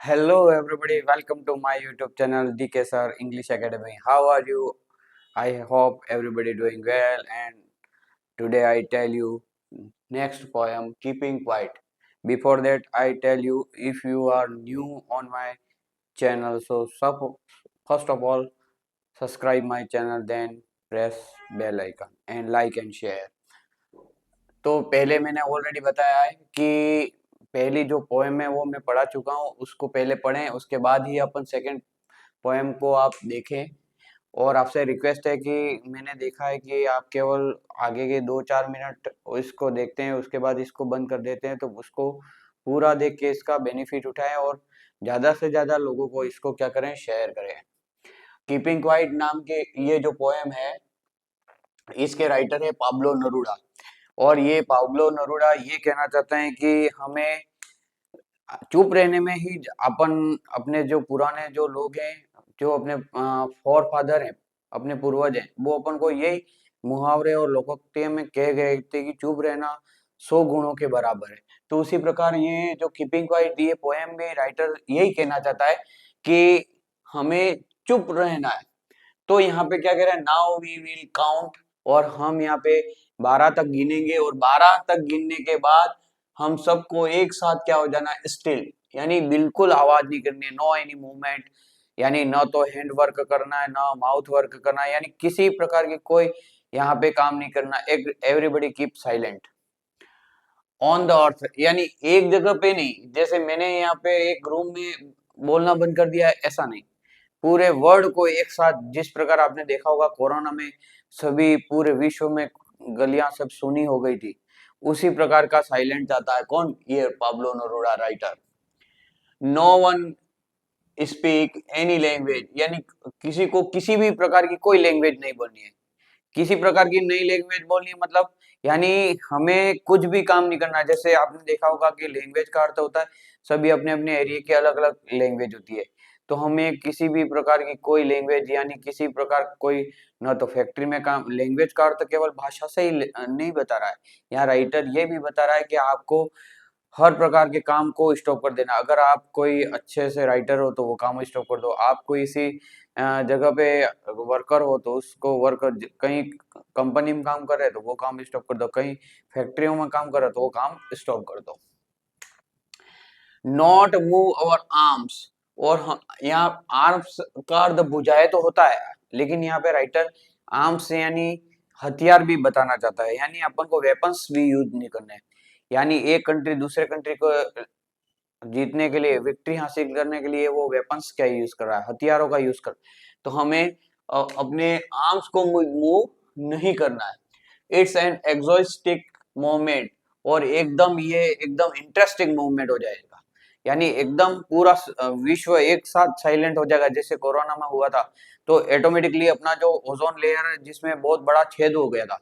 Hello, everybody. Welcome to my YouTube channel, DK Sir English Academy. How are you? I hope everybody doing well. And today I tell you next poem, Keeping Quiet. Before that, I tell you if you are new on my channel, first of all, subscribe my channel, then press bell icon and like and share. तो पहले मैंने already बताया है कि पहली जो poem है वो मैं पढ़ा चुका हूँ, उसको पहले पढ़ें, उसके बाद ही अपन सेकंड पोएम को आप देखें। और आपसे रिक्वेस्ट है कि मैंने देखा है कि आप केवल आगे के 2-4 मिनट इसको देखते हैं, उसके बाद इसको बंद कर देते हैं, तो उसको पूरा देख के इसका बेनिफिट उठाएं और ज़्यादा से ज़्यादा लोगों को इसको क्या करें, शेयर करें। कीपिंग क्वाइट नाम के ये जो पोएम है, इसके राइटर है पाब्लो नरूडा। और ये पाब्लो नरूडा ये कहना चाहते हैं कि हमें चुप रहने में ही अपन अपने जो पुराने जो लोग हैं, जो अपने फोर फादर हैं, अपने पूर्वज हैं, वो अपन को यही मुहावरे और लोकोक्ति में कह गए थे कि चुप रहना 100 गुणों के बराबर है। तो उसी प्रकार ये जो कीपिंग क्वाइट ये पोएम में राइटर यही कहना चाहता है कि हमें चुप रहना है। तो यहाँ पे क्या कह रहा है, नाउ वी विल काउंट, और हम यहाँ पे 12 तक गिनेंगे और 12 तक गिनने के बाद हम सबको एक साथ क्या हो जाना, स्टिल, यानी बिल्कुल आवाज नहीं करनी है, नो एनी मूवमेंट, यानी न तो हैंड वर्क करना है, ना माउथ वर्क करना है, यानी किसी प्रकार की कोई यहाँ पे काम नहीं करना। एक everybody keep silent on the अर्थ, यानी एक जगह पे नहीं, जैसे मैंने यहाँ पे एक रूम में बोलना बंद कर दिया है, ऐसा नहीं। पूरे वर्ल्ड को एक साथ, जिस प्रकार आपने देखा होगा कोरोना में सभी पूरे विश्व में गलियां सब सुनी हो गई थी, उसी प्रकार का साइलेंट जाता है। कौन? ये Pablo Neruda writer. No one speak any language, यानी किसी को किसी भी प्रकार की कोई लैंग्वेज नहीं बोलनी है, किसी प्रकार की नई लैंग्वेज बोलनी है, मतलब यानी हमें कुछ भी काम नहीं करना है। जैसे आपने देखा होगा कि लैंग्वेज का अर्थ होता है सभी अपने अपने एरिया की अलग अलग लैंग्वेज होती है। तो हमें किसी भी प्रकार की कोई लैंग्वेज, यानी किसी प्रकार कोई, न तो फैक्ट्री में काम, लैंग्वेज का अर्थ केवल भाषा से ही नहीं बता रहा है, यहाँ राइटर ये भी बता रहा है कि आपको हर प्रकार के काम को स्टॉप कर देना। अगर आप कोई अच्छे से राइटर हो तो वो काम स्टॉप कर दो, आप कोई इसी जगह पे वर्कर हो तो उसको वर्कर, कहीं कंपनी में काम कर रहे हैं तो वो काम स्टॉप कर दो, कहीं फैक्ट्रियों में काम कर रहे हो तो वो काम स्टॉप कर दो। नॉट मूव अवर आर्म्स, और यहाँ आर्म्स का अर्थ बुझाए तो होता है, लेकिन यहाँ पे राइटर आर्म्स यानी हथियार भी बताना चाहता है, यानी अपन को वेपन्स भी यूज नहीं करने हैं। यानी एक कंट्री दूसरे कंट्री को जीतने के लिए, विक्ट्री हासिल करने के लिए वो वेपन्स क्या यूज कर रहा है, हथियारों का यूज कर। तो हमें अपने आर्म्स को मूव नहीं करना है। इट्स एन एग्जॉस्टिक मोमेंट, और एकदम ये एकदम इंटरेस्टिंग मूवमेंट हो जाएगा, यानी एकदम पूरा विश्व एक साथ साइलेंट हो जाएगा, जैसे कोरोना में हुआ था। तो ऑटोमेटिकली अपना जो ओजोन लेयर है जिसमें बहुत बड़ा छेद हो गया था,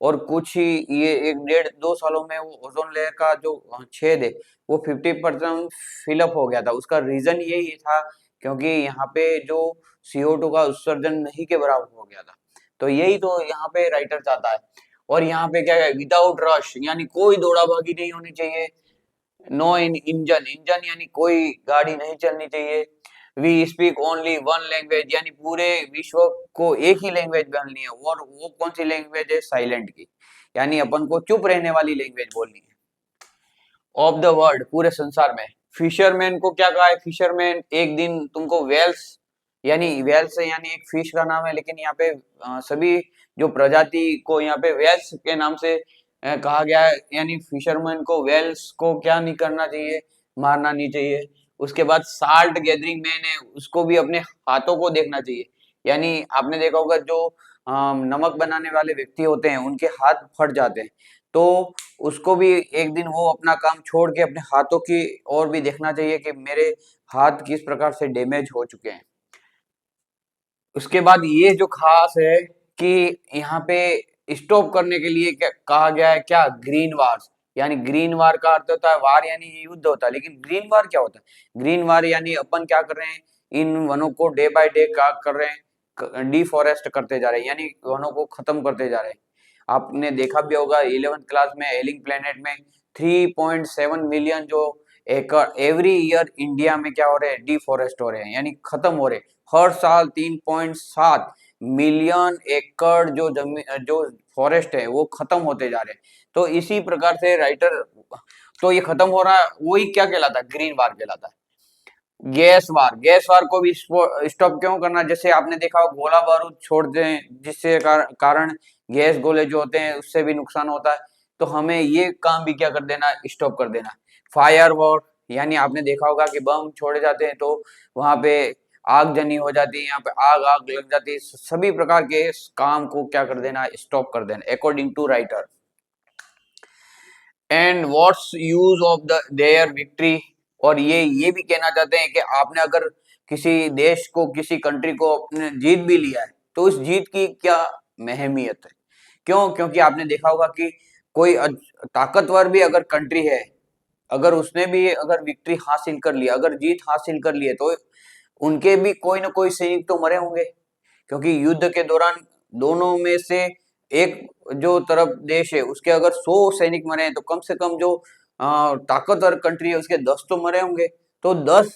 और कुछ ही ये 1 डेढ़ 2 सालों में वो ओजोन लेयर का जो छेद है वो 50% फिलअप हो गया था। उसका रीजन यही था क्योंकि यहाँ पे जो CO2 का उत्सर्जन नहीं के बराबर हो गया था। तो यही तो यहाँ पे राइटर चाहता है। और यहाँ पे क्या है, विदाउट रश, यानी कोई दौड़ा भागी नहीं होनी चाहिए। नो इन इंजन, इंजन यानी कोई गाड़ी नहीं चलनी चाहिए। We speak only one language, यानी पूरे विश्व को एक ही लैंग्वेज बोलनी है, और वो कौन सी लैंग्वेज है, साइलेंट की, यानी अपन को चुप रहने वाली लैंग्वेज बोलनी है। ऑफ द वर्ल्ड, पूरे संसार में। फिशरमैन को क्या कहा है, फिशरमैन एक दिन तुमको वेल्स, यानी वेल्स यानी एक फिश का नाम है, लेकिन यहाँ पे सभी जो प्रजाति को यहाँ पे वेल्स के नाम से कहा गया है, यानी फिशरमैन को वेल्स को क्या नहीं करना चाहिए, मारना नहीं चाहिए। उसके बाद साल्ट गैदरिंग मैन है, उसको भी अपने हाथों को देखना चाहिए। यानी आपने देखा होगा जो नमक बनाने वाले व्यक्ति होते हैं उनके हाथ फट जाते हैं, तो उसको भी एक दिन वो अपना काम छोड़ के अपने हाथों की ओर भी देखना चाहिए कि मेरे हाथ किस प्रकार से डैमेज हो चुके हैं। उसके बाद ये जो खास है कि यहाँ पे स्टॉप करने के लिए क्या कहा गया है, क्या, ग्रीन वार्स, यानी ग्रीन वार का अर्थ होता है वार यानी युद्ध होता है, लेकिन ग्रीन वार क्या होता है, ग्रीन वार यानी अपन क्या कर रहे हैं, इन वनों को डे बाय डे क्या कर रहे हैं, डिफॉरेस्ट करते जा रहे हैं, यानी वनों को खत्म करते जा रहे हैं। आपने देखा भी होगा 11th क्लास में एलिंग प्लेनेट में 3.7 मिलियन जो एकड़ एवरी ईयर इंडिया में क्या हो रहे हैं, डिफॉरेस्ट हो रहे हैं, यानी खत्म हो रहे हैं। हर साल 3.7 मिलियन एकड़ जो जमीन जो फॉरेस्ट है वो खत्म होते जा रहे हैं। तो इसी प्रकार से राइटर, तो ये खत्म हो रहा है, वही क्या कहलाता है, ग्रीन वार कहलाता है। गैस वार को भी स्टॉप क्यों करना, जैसे आपने देखा हो गोला बारूद छोड़ते हैं जिससे कारण गैस गोले जो होते हैं उससे भी नुकसान होता है। तो हमें ये काम भी क्या कर देना, स्टॉप कर देना। फायर वॉर, यानी आपने देखा होगा कि बम छोड़े जाते हैं तो वहां पे आगजनी हो जाती है, यहाँ पे आग आग लग जाती है। सभी प्रकार के इस काम को क्या कर देना, स्टॉप कर देना, according to writer. And what's use of the their victory, और ये भी कहना चाहते हैं कि आपने अगर किसी देश को, किसी कंट्री को अपने जीत भी लिया है तो उस जीत की क्या अहमियत है। क्यों, क्योंकि आपने देखा होगा कि कोई ताकतवर भी अगर कंट्री है, अगर उसने भी अगर विक्ट्री हासिल कर लिया, अगर जीत हासिल कर ली है, तो उनके भी कोई ना कोई सैनिक तो मरे होंगे। क्योंकि युद्ध के दौरान दोनों में से एक जो तरफ देश है उसके अगर 100 सैनिक मरे हैं तो कम से कम जो ताकतवर कंट्री है उसके 10 तो मरे होंगे। तो 10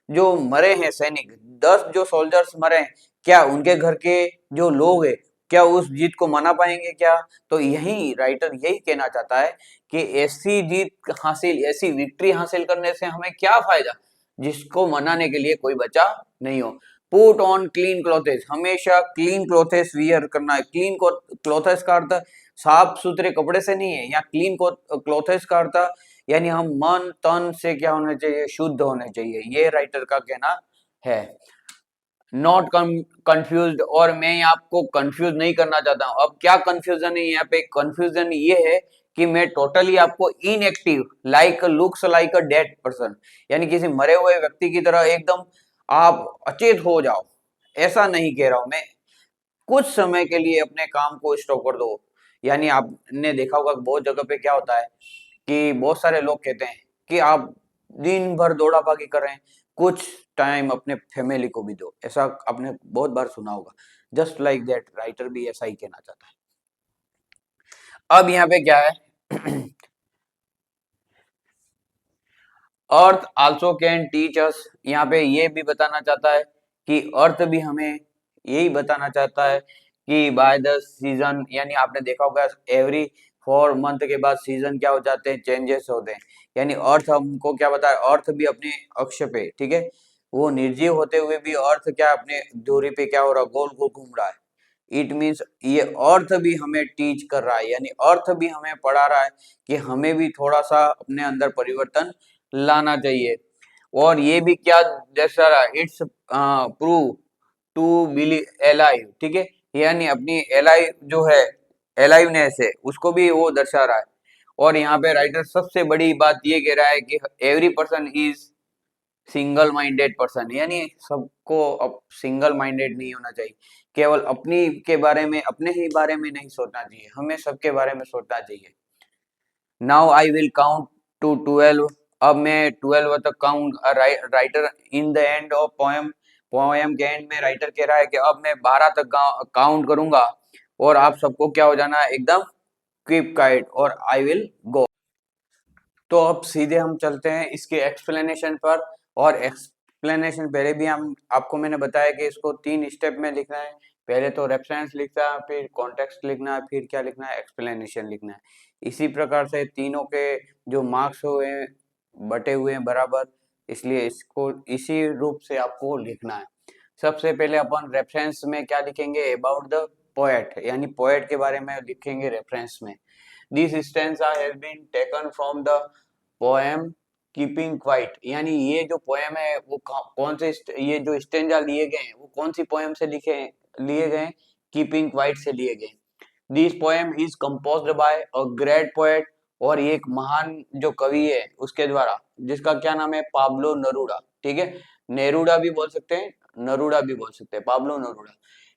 जो मरे हैं सैनिक, 10 जो सोल्जर्स मरे हैं, क्या उनके घर के जो लोग हैं क्या उस जीत को मना पाएंगे क्या। तो यही राइटर यही कहना चाहता है कि ऐसी जीत हासिल, ऐसी विक्ट्री हासिल करने से हमें क्या फायदा जिसको मनाने के लिए कोई बचा नहीं हो। पुट ऑन क्लीन क्लोथेस, हमेशा क्लीन क्लोथेस वियर करना है। क्लीन क्लोथेस का अर्थ साफ सुथरे कपड़े से नहीं है, या क्लीन क्लोथेस का अर्थ यानी हम मन तन से क्या होने चाहिए, शुद्ध होने चाहिए, ये राइटर का कहना है। नॉट कंफ्यूज, और मैं आपको कंफ्यूज नहीं करना चाहता हूं। अब क्या कंफ्यूजन है यहाँ पे, कंफ्यूजन ये है कि मैं टोटली आपको inactive like looks like a dead person, यानी किसी मरे हुए व्यक्ति की तरह एकदम आप अचेत हो जाओ, ऐसा नहीं कह रहा हूं मैं। कुछ समय के लिए अपने काम को स्टॉप कर दो। यानी आपने देखा होगा बहुत जगह पे क्या होता है कि बहुत सारे लोग कहते हैं कि आप दिन भर दौड़ा भागी कर रहे हैं, कुछ टाइम अपने फैमिली को भी दो, ऐसा आपने बहुत बार सुना होगा। जस्ट लाइक दैट राइटर भी ऐसा ही कहना चाहता है। अब यहाँ पे क्या है, अर्थ आल्सो कैन टीच अस, यहाँ पे ये भी बताना चाहता है कि अर्थ भी हमें यही बताना चाहता है कि बाय द सीजन, यानी आपने देखा होगा एवरी 4 मंथ के बाद सीजन क्या हो जाते हैं, चेंजेस होते हैं। यानी अर्थ हमको क्या बता रहा है, अर्थ भी अपने अक्ष पे, ठीक है, वो निर्जीव होते हुए भी अर्थ क्या अपने धुरी पे क्या हो रहा है, गोल गोल घूम रहा है। इट मीन्स ये अर्थ भी हमें टीच कर रहा है, यानी अर्थ भी हमें पढ़ा रहा है कि हमें भी थोड़ा सा अपने अंदर परिवर्तन लाना चाहिए। और ये भी क्या दर्शा रहा है, it's prove to be alive, ठीक है, यानी अपनी एलाइव जो है, एलाइवनेस है उसको भी वो दर्शा रहा है। और यहाँ पे राइटर सबसे बड़ी बात ये कह रहा है कि every person is single minded person, यानी सबको अब सिंगल माइंडेड नहीं होना चाहिए, केवल अपनी के बारे में, अपने ही बारे में नहीं सोचना चाहिए, हमें सबके बारे में सोचना चाहिए। Now I will count to 12, अब मैं 12 तक count, writer in the end of poem, poem के एंड में राइटर कह रहा है कि अब मैं 12 तक काउंट करूंगा और आप सबको क्या हो जाना है, एकदम कीप काइट और आई विल गो। तो अब सीधे हम चलते हैं इसके एक्सप्लेनेशन पर। और एक्सप्लेनेशन पहले भी हम आपको मैंने बताया कि इसको 3 स्टेप में लिखना है। पहले तो रेफरेंस लिखना है, फिर कॉन्टेक्स्ट लिखना है, फिर क्या लिखना है, एक्सप्लेनेशन लिखना है। इसी प्रकार से तीनों के जो मार्क्स हुए हैं बटे हुए हैं बराबर, इसलिए इसको इसी रूप से आपको लिखना है। सबसे पहले अपन रेफरेंस में क्या लिखेंगे, अबाउट द पोएट, यानी पोएट के बारे में लिखेंगे रेफरेंस में। This stanza has been taken from the poem keeping quiet, यानी ये जो पोएम है वो कौन से ये जो स्टेंजा लिए गए हैं वो कौन सी पोएम से लिए गए, कीपिंग क्वाइट से लिए गए। This poem is composed bye a great poet, और ये एक महान जो कवि है उसके द्वारा, जिसका क्या नाम है, पाब्लो नरूडा, ठीक है, नेरूडा भी बोल सकते हैं, नरूडा भी बोल सकते हैं, Pablo Neruda.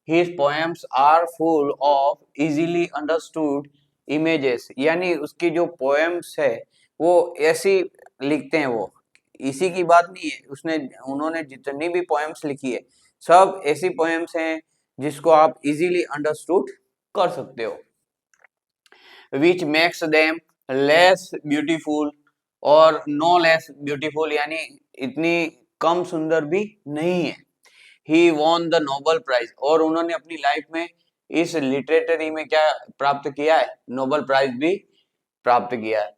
His poems are full of easily understood images, यानी उसकी जो पोएम्स है वो ऐसी लिखते हैं, वो इसी की बात नहीं है, उसने उन्होंने जितनी भी पोएम्स लिखी है सब ऐसी पोएम्स हैं जिसको आप इजीली अंडरस्टूड कर सकते हो। Which makes them less beautiful, और नो लेस ब्यूटीफुल, यानी इतनी कम सुंदर भी नहीं है। He won the Nobel prize, और उन्होंने अपनी लाइफ में इस लिटरेचरी में क्या प्राप्त किया है, नोबेल प्राइज भी प्राप्त किया है।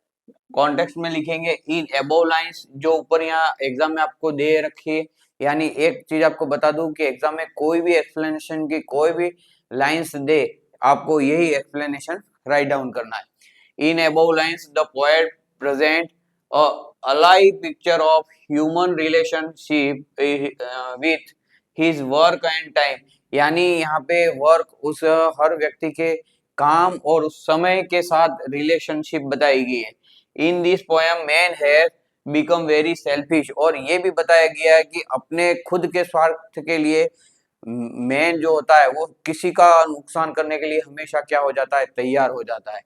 कॉन्टेक्स्ट में लिखेंगे इन अबव लाइंस, जो ऊपर यहाँ एग्जाम में आपको दे रखी है। यानी एक चीज आपको बता दूं कि एग्जाम में कोई भी एक्सप्लेनेशन की कोई भी लाइंस दे, आपको यही एक्सप्लेनेशन राइट डाउन करना है। In above lines the poet present a alive picture of human relationship with his work and time, यानी यहाँ पे वर्क उस हर व्यक्ति के काम और उस समय के साथ रिलेशनशिप बताई गई है। In this poem man has become very selfish, और ये भी बताया गया है कि अपने खुद के स्वार्थ के लिए मैन जो होता है वो किसी का नुकसान करने के लिए हमेशा क्या हो जाता है, तैयार हो जाता है।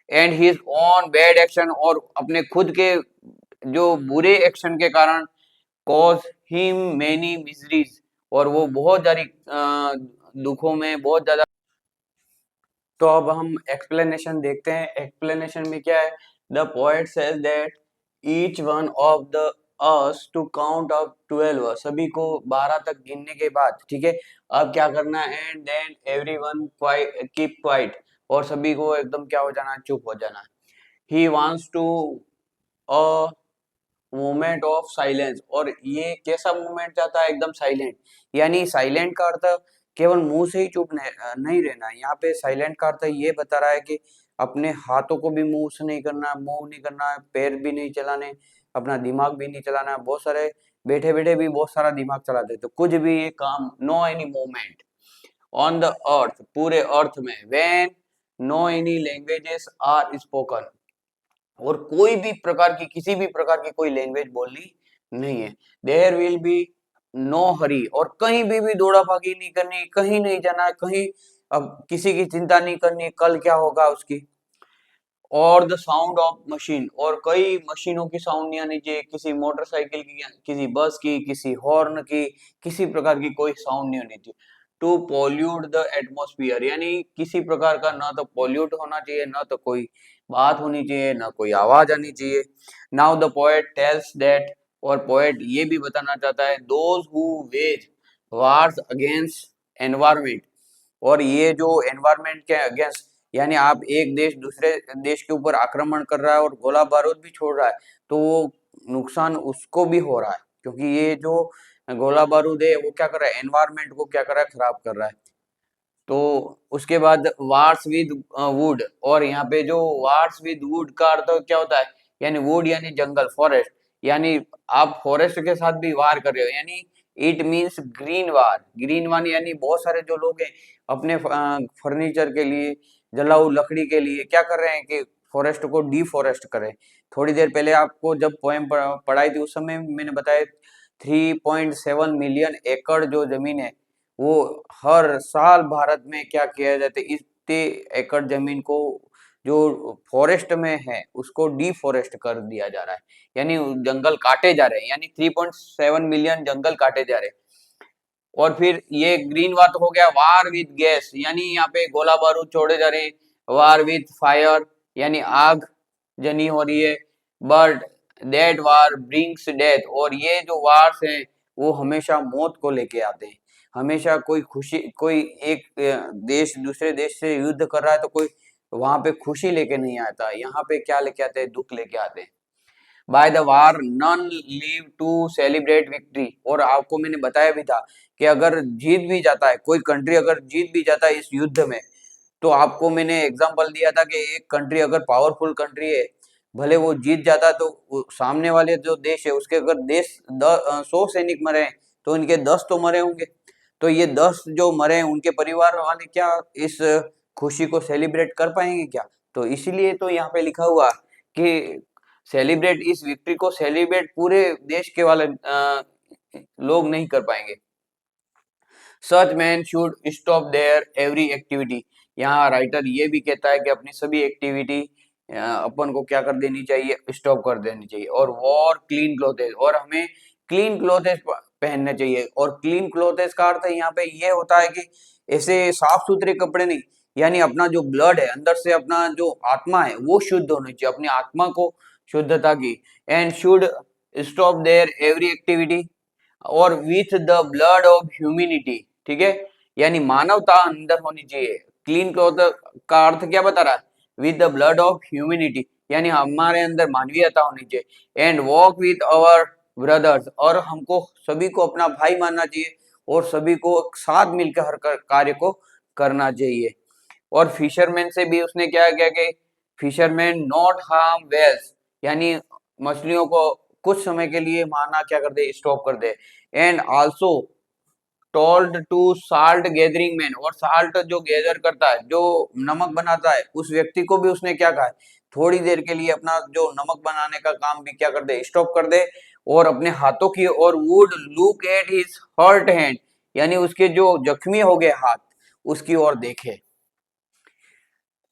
And his own bad action, और अपने खुद के जो बुरे एक्शन के कारण कॉज हिम मेनी मिजरीज, और वो बहुत सारी दुखों में बहुत ज्यादा। तो अब हम एक्सप्लेनेशन देखते हैं। एक्सप्लेनेशन में क्या है, the poet says that each one of the us to count up 12, सभी को 12 तक गिनने के बाद, ठीक है, अब क्या करना है, and then everyone keep quiet, और सभी को एकदम क्या हो जाना है, चुप हो जाना है। He wants to a moment of silence, और ये कैसा मोमेंट चाहता है, एकदम साइलेंट, यानी साइलेंट का अर्थ केवल मुंह से ही चुप नहीं रहना है। यहाँ पे साइलेंट का अर्थ ये बता रहा है कि अपने हाथों को भी मुंह से नहीं करना, मुंह नहीं करना है, पैर भी नहीं चलाने, अपना दिमाग भी नहीं चलाना है। बहुत सारे बैठे बैठे भी बहुत सारा दिमाग चलाते, तो कुछ भी ये काम, no any movement on the earth, पूरे अर्थ में, when no any languages are spoken, और कोई भी प्रकार की, किसी भी प्रकार की कोई लैंग्वेज बोलनी नहीं है। There will be no hurry, और कहीं भी दौड़ा भागी नहीं करनी, कहीं नहीं जाना, कहीं अब किसी की चिंता नहीं करनी कल क्या होगा उसकी। और द साउंड ऑफ मशीन, और कई मशीनों की साउंड नहीं आनी चाहिए, किसी मोटरसाइकिल की, किसी बस की, किसी हॉर्न की, किसी प्रकार की कोई साउंड नहीं होनी चाहिए। टू पोल्यूट द एटमोस्फियर, यानी किसी प्रकार का ना तो पोल्यूट होना चाहिए, ना तो कोई बात होनी चाहिए, ना कोई आवाज आनी चाहिए। Now the poet tells that, और पोएट ये भी बताना चाहता है, those who wage wars against environment, और ये जो एनवायरमेंट के अगेंस्ट, यानी आप एक देश दूसरे देश के ऊपर आक्रमण कर रहा है और गोला बारूद भी छोड़ रहा है, तो वो नुकसान उसको भी हो रहा है, क्योंकि ये जो गोला बारूद है वो क्या कर रहा है, एनवायरमेंट को क्या कर रहा है, खराब कर रहा है। तो उसके बाद वार्स विद वुड, और यहाँ पे जो वार्स विद वुड का अर्थ क्या होता है, यानी वुड यानी जंगल, फॉरेस्ट, यानी आप फॉरेस्ट के साथ भी वार कर रहे हो, यानी it means green war. Green war यानी बहुत सारे जो लोग हैं अपने फर्नीचर के लिए, जलाऊ लकड़ी के लिए क्या कर रहे हैं कि फॉरेस्ट को डिफॉरेस्ट करें। थोड़ी देर पहले आपको जब पोएम पढ़ाई थी उस समय मैंने बताया 3.7 मिलियन एकड़ जो जमीन है वो हर साल भारत में क्या किया जाता है, इतने एकड़ जमीन को जो फॉरेस्ट में है उसको डिफॉरेस्ट कर दिया जा रहा है, यानी जंगल काटे जा रहे हैं, यानी 3.7 मिलियन जंगल काटे जा रहे हैं। और फिर ये ग्रीन वार तो हो गया, वार विद गैस, यानी यहाँ पे गोला बारूद छोड़े जा रहे हैं। वार विद फायर, यानी आग जनी हो रही है। But that war brings death, और ये जो वार्स हैं वो हमेशा मौत को लेके आते हैं। हमेशा कोई खुशी, कोई एक देश दूसरे देश से युद्ध कर रहा है तो कोई वहां पे खुशी लेके नहीं आता, यहाँ पे क्या लेके आते हैं, दुख लेके आते हैं। By the war none live to celebrate victory, और आपको मैंने बताया भी था कि अगर जीत भी जाता है कोई कंट्री, अगर जीत भी जाता है इस युद्ध में, तो आपको मैंने एग्जांपल दिया था कि एक कंट्री अगर पावरफुल कंट्री है, भले वो जीत जाता तो सामने वाले जो देश है उसके अगर 100 सैनिक मरे हैं तो इनके 10 तो मरे होंगे, तो ये 10 जो मरे हैं उनके परिवार वाले क्या इस खुशी को सेलिब्रेट कर पाएंगे क्या? तो इसीलिए तो यहाँ पे लिखा हुआ कि सेलिब्रेट इस विक्ट्री को सेलिब्रेट पूरे देश के वाले लोग नहीं कर पाएंगे। Such man should stop there every activity, यहाँ राइटर ये भी कहता है कि अपनी सभी एक्टिविटी अपन को क्या कर देनी चाहिए, स्टॉप कर देनी चाहिए। और वॉर क्लीन क्लोथेस, और हमें क्लीन क्लोथेस पहनने चाहिए। और क्लीन क्लोथेस का अर्थ यहाँ पे ये होता है कि ऐसे साफ सुथरे कपड़े नहीं, यानी अपना जो ब्लड है अंदर से, अपना जो आत्मा है वो शुद्ध होनी चाहिए, अपनी आत्मा को शुद्धता की, and should stop there every activity और with the blood of humanity, ठीक है, यानी मानवता अंदर होनी चाहिए। क्लीन का अर्थ क्या बता रहा है, with the blood of humanity, यानी हमारे अंदर मानवीयता होनी चाहिए, and walk with our brothers, और हमको सभी को अपना भाई मानना चाहिए और सभी को साथ मिलकर हर कार्य को करना चाहिए। और फिशरमैन से भी उसने क्या किया कि फिशरमैन नॉट हार्म वेल्स, यानी मछलियों को कुछ समय के लिए मारना क्या कर दे, स्टॉप कर दे। And also told to salt gathering man, और साल्ट जो गैदर करता है, जो नमक बनाता है, उस व्यक्ति को भी उसने क्या कहा है, थोड़ी देर के लिए अपना जो नमक बनाने का काम भी क्या कर दे, स्टॉप कर दे, और अपने हाथों की और would look at his hurt hand, यानी उसके जो जख्मी हो गए हाथ उसकी ओर देखे।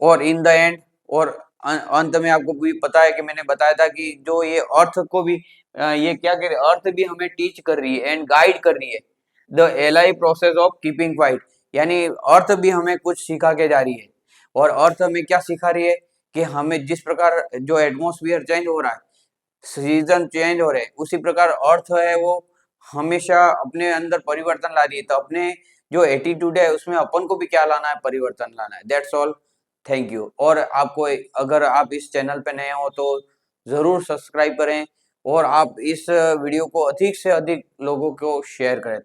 और इन द एंड, और अंत में आपको भी पता है कि मैंने बताया था कि जो ये अर्थ को भी ये क्या कर अर्थ भी हमें टीच कर रही है एंड गाइड कर रही है the ally process of keeping fight, यानी अर्थ भी हमें कुछ सिखा के जा रही है। और अर्थ हमें क्या सिखा रही है कि हमें जिस प्रकार जो एटमोसफियर चेंज हो रहा है, सीजन चेंज हो रहे हैं, उसी प्रकार अर्थ है वो हमेशा अपने अंदर परिवर्तन ला रही है। तो अपने जो एटीट्यूड है उसमें अपन को भी क्या लाना है, परिवर्तन लाना है। That's all, thank you. और आपको अगर आप इस चैनल पे नए हो तो जरूर सब्सक्राइब करें और आप इस वीडियो को अधिक से अधिक लोगों को शेयर करें।